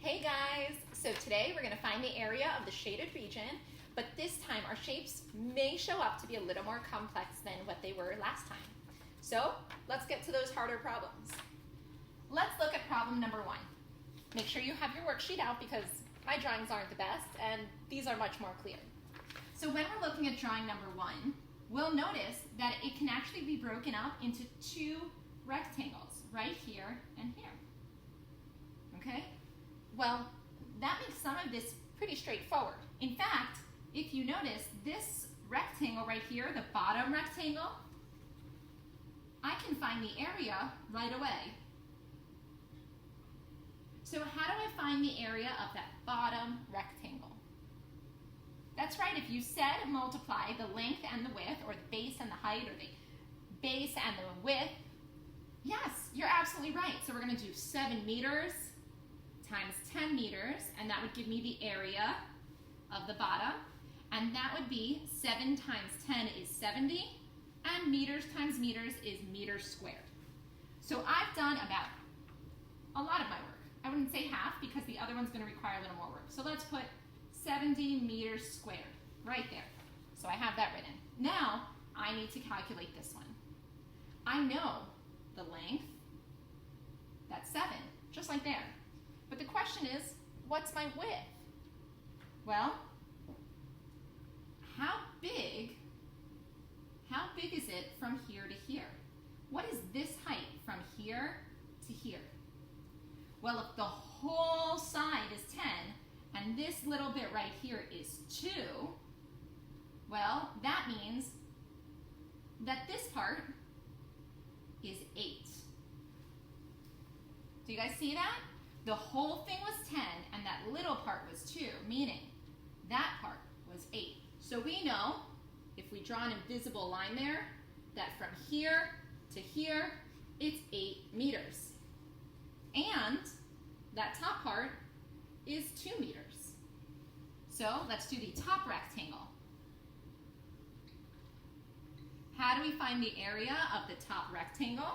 Hey guys! So today we're going to find the area of the shaded region, but this time our shapes may show up to be a little more complex than what they were last time. So let's get to those harder problems. Let's look at problem number 1. Make sure you have your worksheet out because my drawings aren't the best and these are much more clear. So when we're looking at drawing number 1, we'll notice that it can actually be broken up into 2 rectangles, right here and here. Okay? Well, that makes some of this pretty straightforward. In fact, if you notice this rectangle right here, the bottom rectangle, I can find the area right away. So how do I find the area of that bottom rectangle? That's right, if you said multiply the length and the width, or the base and the height, or the base and the width, yes, you're absolutely right. So we're going to do 7 meters times 10 meters, and that would give me the area of the bottom, and that would be 7 times 10 is 70, and meters times meters is meters squared. So I've done about a lot of my work. I wouldn't say half because the other one's going to require a little more work. So let's put 70 meters squared right there. So I have that written. Now I need to calculate this one. I know the length, that's 7, just like there. But the question is, what's my width? Well, how big is it from here to here? What is this height from here to here? Well, if the whole side is 10 and this little bit right here is 2, well, that means that this part is 8. Do you guys see that? The whole thing was 10 and that little part was 2, meaning that part was 8. So we know, if we draw an invisible line there, that from here to here, it's 8 meters. And that top part is 2 meters. So let's do the top rectangle. How do we find the area of the top rectangle?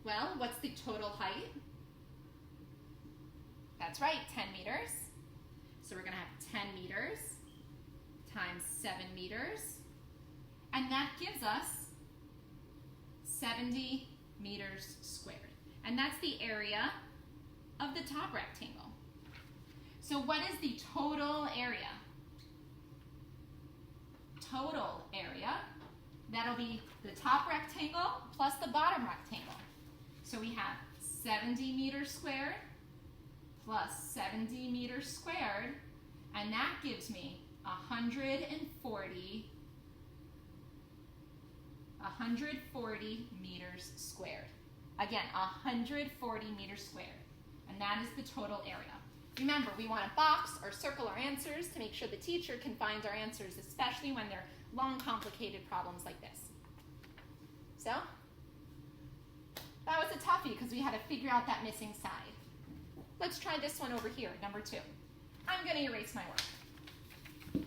Well, what's the total height? That's right, 10 meters. So we're going to have 10 meters times 7 meters. And that gives us 70 meters squared. And that's the area of the top rectangle. So what is the total area? Total area, that'll be the top rectangle plus the bottom rectangle. So we have 70 meters squared plus 70 meters squared, and that gives me 140 meters squared. Again, 140 meters squared, and that is the total area. Remember, we want to box or circle our answers to make sure the teacher can find our answers, especially when they're long, complicated problems like this. So, that was a toughie because we had to figure out that missing side. Let's try this one over here, number 2. I'm going to erase my work.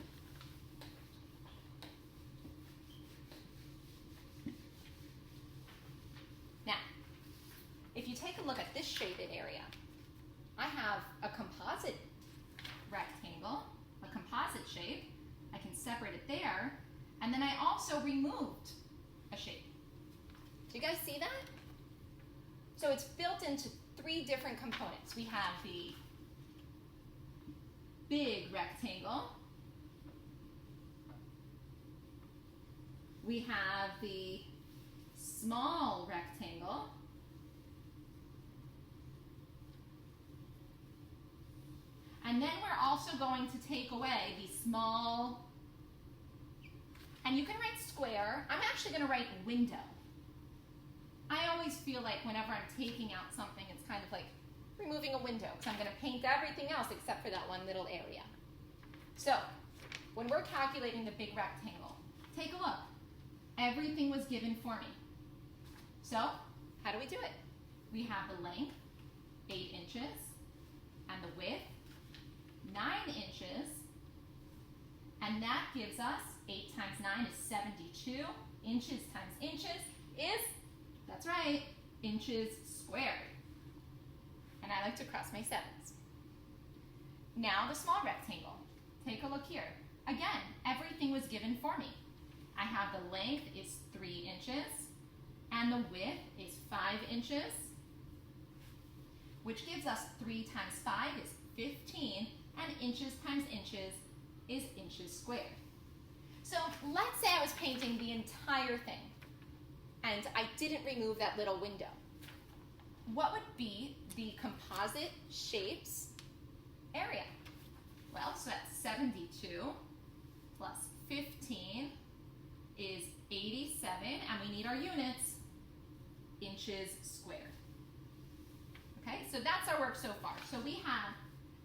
Now, if you take a look at this shaded area, I have a composite rectangle, a composite shape. I can separate it there, and then I also removed a shape. Do you guys see that? So it's built into 3 different components. We have the big rectangle. We have the small rectangle. And then we're also going to take away the small, and you can write square. I'm actually going to write window. I always feel like whenever I'm taking out something, it's kind of like removing a window, because I'm going to paint everything else except for that one little area. So, when we're calculating the big rectangle, take a look. Everything was given for me. So, how do we do it? We have the length, 8 inches, and the width, 9 inches, and that gives us 8 times 9 is 72. Inches times inches is, that's right, inches squared. and I like to cross my 7s. Now the small rectangle. Take a look here. Again, everything was given for me. I have the length is 3 inches, and the width is 5 inches, which gives us 3 times 5 is 15, and inches times inches is inches squared. So let's say I was painting the entire thing, and I didn't remove that little window. What would be the composite shapes area? Well, so that's 72 plus 15 is 87, and we need our units, inches squared. Okay, so that's our work so far. So we have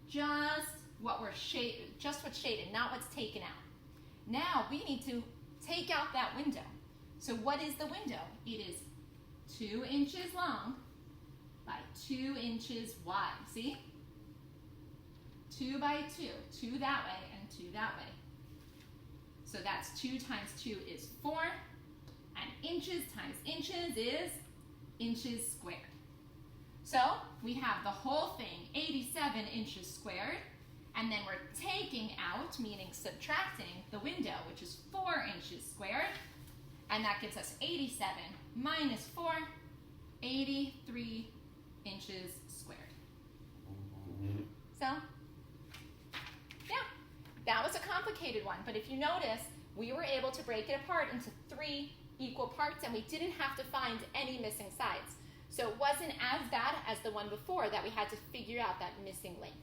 just what's shaded, not what's taken out. Now we need to take out that window. So what is the window? It is 2 inches long by 2 inches wide. See? 2 by 2. 2 that way and 2 that way. So that's 2 times 2 is 4. And inches times inches is inches squared. So we have the whole thing, 87 inches squared. And then we're taking out, meaning subtracting, the window, which is 4 inches squared. And that gives us 87 minus 4, 83 inches squared. So, yeah, that was a complicated one. But if you notice, we were able to break it apart into 3 equal parts, and we didn't have to find any missing sides. So it wasn't as bad as the one before that we had to figure out that missing length.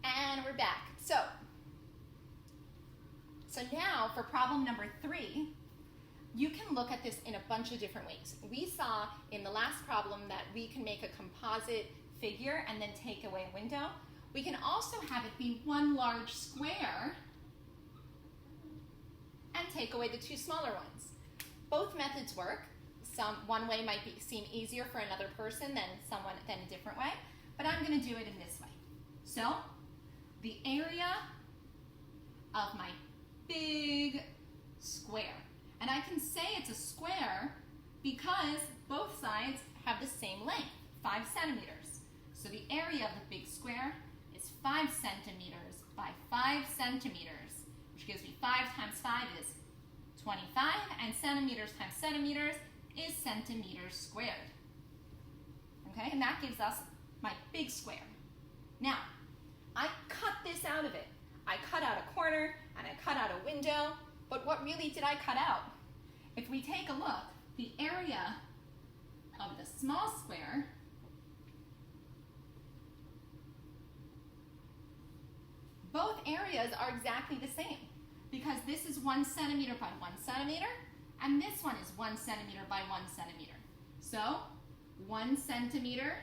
And we're back. So now for problem number 3, you can look at this in a bunch of different ways. We saw in the last problem that we can make a composite figure and then take away a window. We can also have it be one large square and take away the 2 smaller ones. Both methods work. One way might seem easier for another person than a different way, but I'm going to do it in this way. So the area of my big square. And I can say it's a square because both sides have the same length, 5 centimeters. So the area of the big square is 5 centimeters by 5 centimeters, which gives me 5 times 5 is 25, and centimeters times centimeters is centimeters squared. Okay, and that gives us my big square. Now, I cut this out of it. I cut out a corner and I cut out a window, but what really did I cut out? If we take a look, the area of the small square both areas are exactly the same because this is 1 centimeter by 1 centimeter and this one is 1 centimeter by 1 centimeter. So 1 centimeter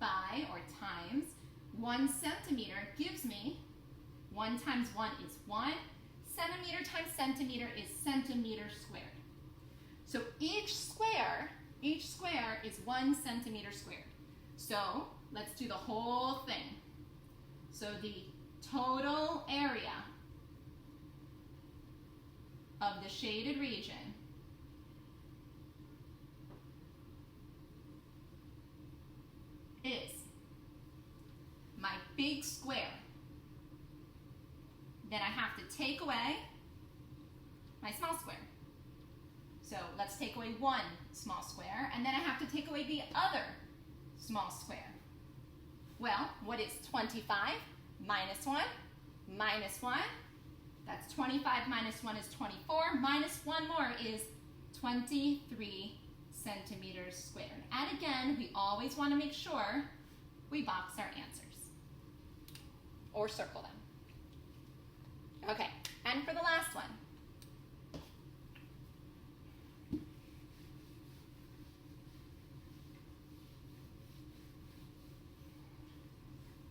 by or times 1 centimeter gives me 1 times 1 is 1. Centimeter times centimeter is centimeter squared. So each square is 1 centimeter squared. So let's do the whole thing. So the total area of the shaded region is my big square. Then I have to take away my small square. So let's take away 1 small square, and then I have to take away the other small square. Well, what is 25 minus 1? Minus 1. That's 25 minus 1 is 24. Minus 1 more is 23 centimeters squared. And again, we always want to make sure we box our answers or circle them. Okay, and for the last one.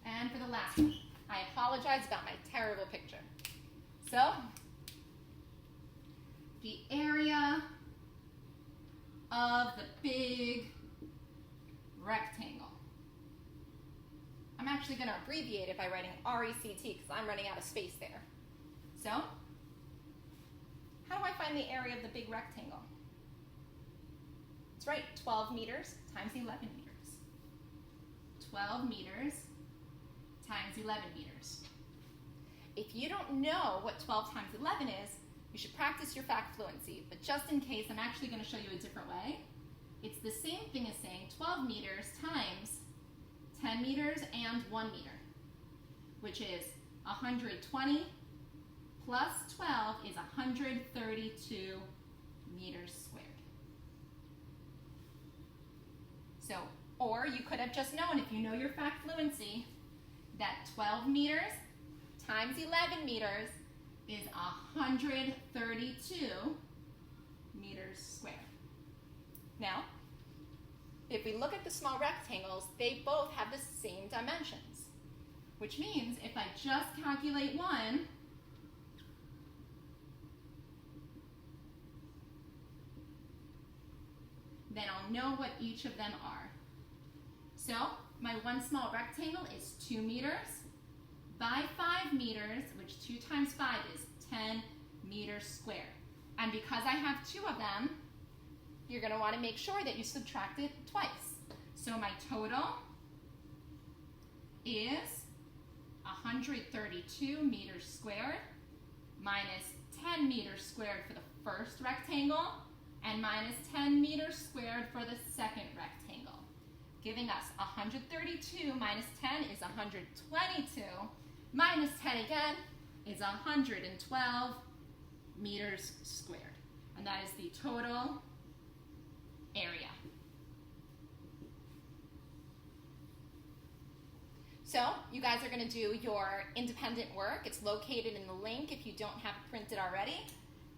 And for the last one. I apologize about my terrible picture. So, the area of the big rectangle. I'm actually going to abbreviate it by writing RECT because I'm running out of space there. So, find the area of the big rectangle? That's right, 12 meters times 11 meters. 12 meters times 11 meters. If you don't know what 12 times 11 is, you should practice your fact fluency. But just in case, I'm actually going to show you a different way. It's the same thing as saying 12 meters times 10 meters and 1 meter, which is 120 plus 12 is 132 meters squared. So, or you could have just known, if you know your fact fluency, that 12 meters times 11 meters is 132 meters squared. Now, if we look at the small rectangles, they both have the same dimensions, which means if I just calculate one, then I'll know what each of them are. So my one small rectangle is 2 meters by 5 meters, which 2 times 5 is 10 meters squared. And because I have 2 of them, you're going to want to make sure that you subtract it twice. So my total is 132 meters squared minus 10 meters squared for the first rectangle and minus 10 meters squared for the second rectangle, giving us 132 minus 10 is 122, minus 10 again is 112 meters squared. And that is the total area. So you guys are going to do your independent work. It's located in the link if you don't have it printed already.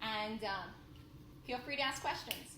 And feel free to ask questions.